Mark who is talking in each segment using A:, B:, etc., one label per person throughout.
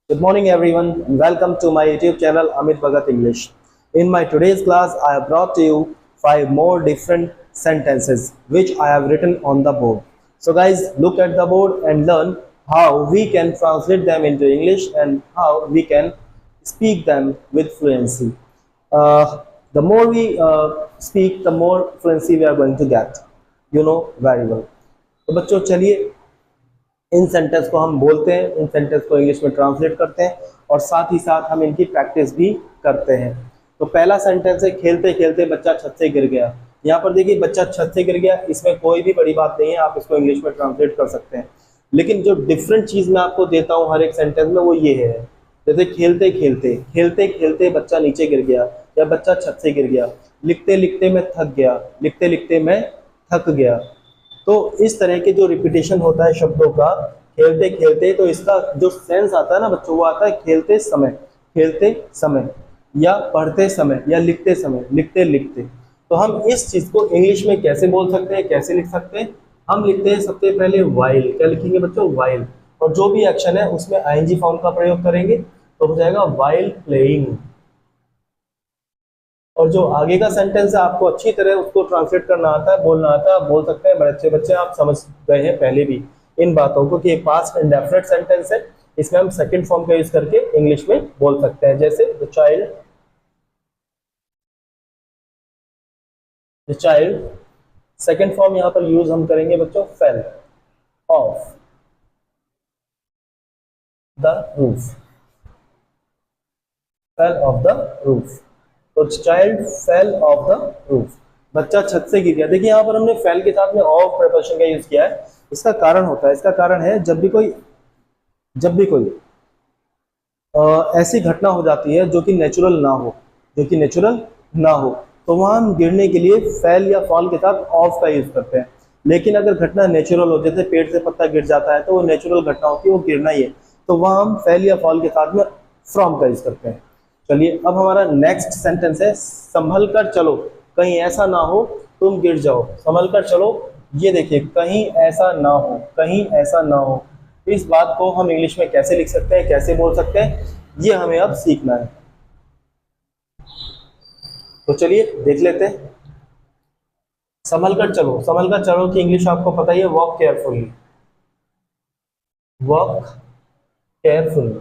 A: Good morning everyone and welcome to my YouTube channel Amit Bhagat English. In my today's class I have brought to you 5 more different sentences which I have written on the board. So guys, look at the board and learn how we can translate them into English and how we can speak them with fluency. The more we speak, the more fluency we are going to get. You know very well. तो बच्चों चलिए इन sentence को हम बोलते हैं, इन sentence को English में translate करते हैं और साथ ही साथ हम इनकी प्रैक्टिस भी करते हैं। तो पहला सेंटेंस है खेलते खेलते बच्चा छत से गिर गया। यहाँ पर देखिए बच्चा छत से गिर गया, इसमें कोई भी बड़ी बात नहीं है, आप इसको इंग्लिश में ट्रांसलेट कर सकते हैं। लेकिन जो डिफरेंट चीज़ मैं आपको देता हूँ हर एक सेंटेंस में वो ये है, जैसे खेलते खेलते, खेलते खेलते बच्चा नीचे गिर गया या बच्चा छत से गिर गया, लिखते लिखते मैं थक गया, लिखते लिखते मैं थक गया। तो इस तरह के जो रिपीटेशन होता है शब्दों का खेलते खेलते, तो इसका जो सेंस आता है ना बच्चों, वो आता है खेलते समय या पढ़ते समय या लिखते समय, लिखते लिखते। तो हम इस चीज को इंग्लिश में कैसे बोल सकते हैं, कैसे लिख सकते हैं? हम लिखते हैं सबसे पहले वाइल। क्या लिखेंगे बच्चों? वाइल। और जो भी एक्शन है उसमें आईएनजी फॉर्म का प्रयोग करेंगे तो हो जाएगा वाइल प्लेइंग। और जो आगे का सेंटेंस है आपको अच्छी तरह उसको ट्रांसलेट करना आता है, बोलना आता है, बोल सकते हैं। बड़े अच्छे बच्चे आप समझ गए हैं पहले भी इन बातों को कि पास्ट इंडेफिनिट सेंटेंस है, इसमें हम सेकंड फॉर्म का यूज करके इंग्लिश में बोल सकते हैं। जैसे द चाइल्ड सेकंड फॉर्म यहां पर यूज हम करेंगे बच्चों fell off the roof, fell off the roof. तो child fell off the roof, बच्चा छत से गिर गया। देखिए यहाँ पर हमने फेल के साथ में ऑफ प्रीपोजिशन का यूज किया है। इसका कारण होता है, इसका कारण है जब भी कोई ऐसी घटना हो जाती है जो कि नेचुरल ना हो, तो वहां हम गिरने के लिए फेल या फॉल के साथ ऑफ का यूज करते हैं। लेकिन अगर घटना नेचुरल हो, जैसे पेड़ से पत्ता गिर जाता है तो वो नेचुरल घटना होती है, वो गिरना ही है, तो वहां हम फेल या फॉल के साथ में फ्रॉम का यूज करते हैं। चलिए अब हमारा नेक्स्ट सेंटेंस है संभल कर चलो, कहीं ऐसा ना हो तुम गिर जाओ। संभल कर चलो, ये देखिए कहीं ऐसा ना हो, कहीं ऐसा ना हो। इस बात को हम इंग्लिश में कैसे लिख सकते हैं, कैसे बोल सकते हैं, ये हमें अब सीखना है। तो चलिए देख लेते हैं। संभल कर चलो की इंग्लिश आपको पता ही है, walk carefully, walk carefully,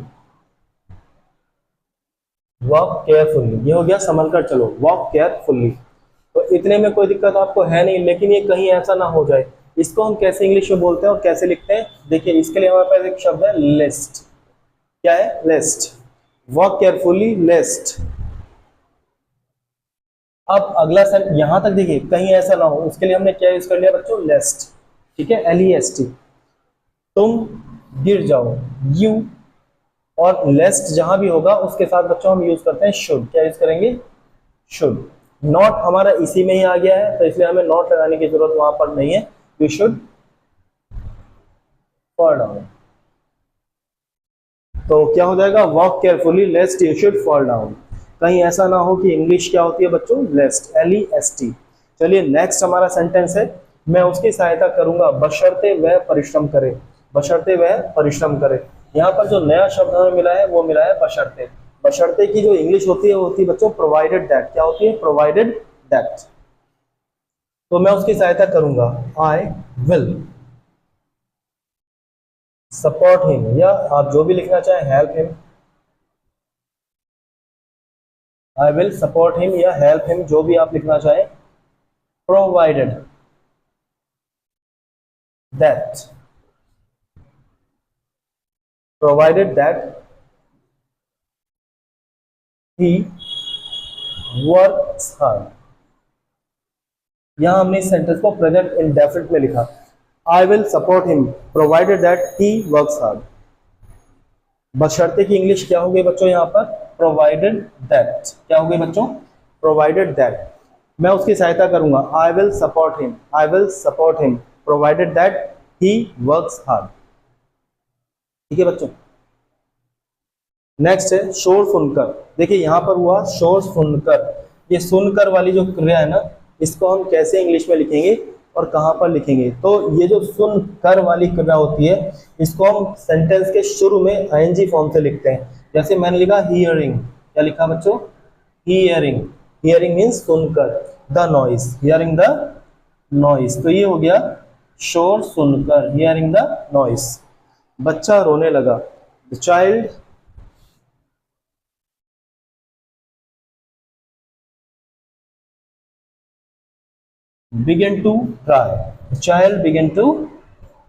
A: walk carefully. ये हो गया संभल कर चलो, वॉक केयरफुली। तो इतने में कोई दिक्कत आपको है नहीं, लेकिन ये कहीं ऐसा ना हो जाए, इसको हम कैसे इंग्लिश में बोलते हैं और कैसे लिखते हैं? देखिए इसके लिए हमारे पास एक शब्द है लेस्ट। क्या है? लेस्ट। Walk carefully, lest. अब अगला सेंटेंस यहां तक देखिए कहीं ऐसा ना हो, उसके लिए हमने क्या यूज कर लिया बच्चों? लेस्ट। ठीक है, LEST। तुम गिर जाओ, यू। और लेस्ट जहां भी होगा उसके साथ बच्चों हम यूज करते हैं शुड। क्या यूज करेंगे? शुड। नॉट हमारा इसी में ही आ गया है, तो इसलिए हमें नॉट लगाने की जरूरत वहां पर नहीं है। You should fall down. तो क्या हो जाएगा? Walk carefully लेस्ट you should fall down. कहीं ऐसा ना हो कि इंग्लिश क्या होती है बच्चों? लेस्ट, LEST। चलिए नेक्स्ट हमारा सेंटेंस है, मैं उसकी सहायता करूंगा बशर्ते वह परिश्रम करे, बशर्ते वह परिश्रम करे। यहाँ पर जो नया शब्द हमें मिला है वो मिला है बशर्ते। बशर्ते की जो इंग्लिश होती है वो होती है बच्चों प्रोवाइडेड दैट। क्या होती है? Provided that. तो मैं उसकी सहायता करूंगा, आई विल सपोर्ट हिम, या आप जो भी लिखना चाहें help him, I will support him या हेल्प हिम, जो भी आप लिखना चाहें। Provided that, provided that he works hard। यहां हमने इस सेंटेंस को प्रेजेंट इंडेफिनिट में लिखा, I will support him provided that he works hard. बशर्ते की इंग्लिश क्या हो गई बच्चों? यहां पर प्रोवाइडेड दैट। क्या हो गई बच्चों? Provided that. मैं उसकी सहायता करूंगा, I will support him, I will support him provided that he works hard. ठीक है बच्चों। नेक्स्ट है शोर सुनकर। देखिए यहां पर हुआ शोर सुनकर, ये सुनकर वाली जो क्रिया है ना, इसको हम कैसे इंग्लिश में लिखेंगे? और कहाँ पर लिखेंगे। तो ये जो सुन कर वाली क्रिया होती है इसको हम सेंटेंस के शुरू में आईएनजी फॉर्म से लिखते हैं। जैसे मैंने लिखा हियरिंग, क्या लिखा बच्चों, हियरिंग। हियरिंग मीन्स सुनकर, the noise, hearing the noise. तो ये हो गया शोर सुनकर, हियरिंग द नॉइस। बच्चा रोने लगा, the child began to cry, the child began to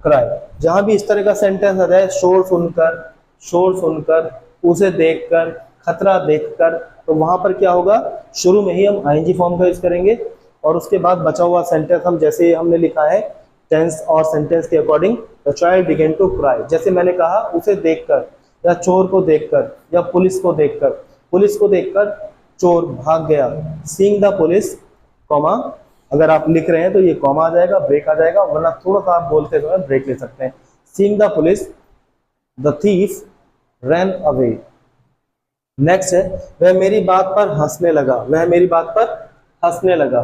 A: cry. जहां भी इस तरह का सेंटेंस आ जाए, शोर सुनकर, शोर सुनकर, उसे देखकर, खतरा देखकर, तो वहां पर क्या होगा, शुरू में ही हम आईएनजी फॉर्म का यूज करेंगे और उसके बाद बचा हुआ सेंटेंस हम जैसे हमने लिखा है टेंस और सेंटेंस के according, the child began to cry. जैसे मैंने कहा उसे देखकर, या चोर को देखकर, या पुलिस को देखकर, पुलिस को देखकर चोर भाग गया, सीइंग द पुलिस, कॉमा, अगर आप लिख रहे हैं तो ये कॉमा आ जाएगा, ब्रेक आ जाएगा, वरना थोड़ा सा आप बोलते समय ब्रेक ले सकते हैं। Seeing the police the thief ran away. Next है वह मेरी बात पर हंसने लगा, वह मेरी बात पर हंसने लगा।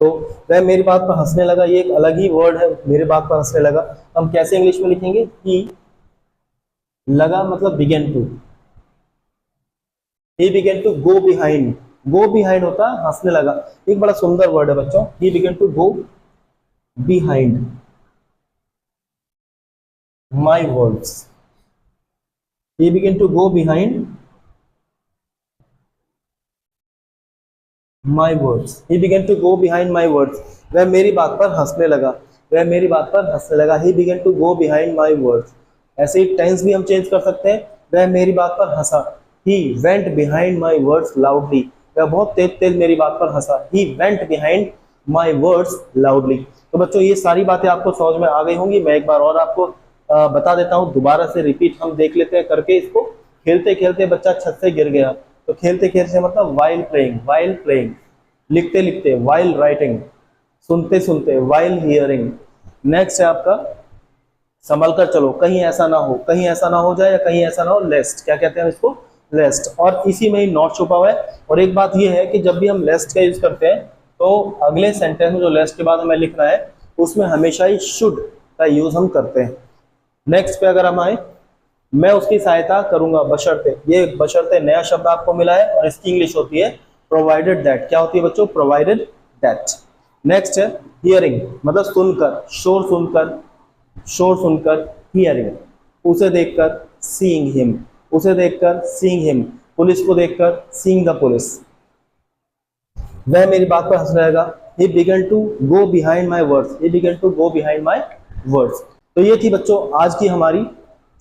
A: तो वह मेरी बात पर हंसने लगा, ये एक अलग ही वर्ड है, मेरी बात पर हंसने लगा। हम कैसे इंग्लिश में लिखेंगे, ही लगा मतलब began to, he began to go behind, go behind होता है हंसने लगा। एक बड़ा सुंदर वर्ड है बच्चों, he began to go behind my words, he began to go behind my words, he began to go behind my words. वह मेरी बात पर हंसने लगा, वह मेरी बात पर हंसने लगा, he began to go behind my words. ऐसे ही टेंस भी हम चेंज कर सकते हैं, वह मेरी बात पर हंसा, he went behind my words loudly, वह बहुत तेज तेज मेरी बात पर हंसा, he went behind my words loudly. तो बच्चों ये सारी बातें आपको समझ में आ गई होंगी। मैं एक बार और आपको बता देता हूँ, दोबारा से रिपीट हम देख लेते हैं करके इसको। खेलते खेलते बच्चा छत से गिर गया, तो खेलते खेलते मतलब वाइल प्लेइंग, वाइल प्लेइंग। लिखते लिखते वाइल राइटिंग, सुनते सुनते वाइल हियरिंग। नेक्स्ट है आपका संभल कर चलो, कहीं ऐसा ना हो, कहीं ऐसा ना हो जाए, या कहीं ऐसा ना हो, लेस्ट, क्या कहते हैं इसको, लेस्ट। और इसी में ही नॉट छुपा हुआ है। और एक बात ये है कि जब भी हम लेस्ट का यूज करते हैं तो अगले सेंटेंस में जो लेस्ट के बाद हमें लिखना है उसमें हमेशा ही शुड का यूज हम करते हैं। नेक्स्ट पे अगर हम आए, मैं उसकी सहायता करूंगा बशर्ते, ये बशर्ते नया शब्द आपको मिला है और इसकी इंग्लिश होती है प्रोवाइडेड दैट। क्या होती है बच्चों, प्रोवाइडेड दैट। नेक्स्ट है हियरिंग, मतलब सुनकर, शोर सुनकर, शोर सुनकर, हियरिंग। उसे देखकर, सीइंग हिम, उसे देखकर, सीइंग हिम। पुलिस को देखकर, सीइंग द पुलिस। वह मेरी बात पर हंसने लगा, he began to go behind my words, he began to go behind my words। तो ये थी बच्चों आज की हमारी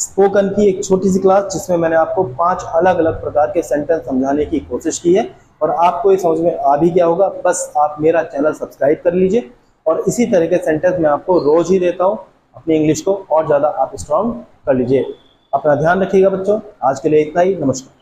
A: स्पोकन की एक छोटी सी क्लास, जिसमें मैंने आपको 5 अलग अलग प्रकार के सेंटेंस समझाने की कोशिश की है। और आपको ये समझ में आ भी गया होगा, बस आप मेरा चैनल सब्सक्राइब कर लीजिए और इसी तरह के सेंटेंस मैं आपको रोज ही देता हूँ। अपनी इंग्लिश को और ज़्यादा आप स्ट्रॉन्ग कर लीजिए। अपना ध्यान रखिएगा बच्चों। आज के लिए इतना ही, नमस्कार।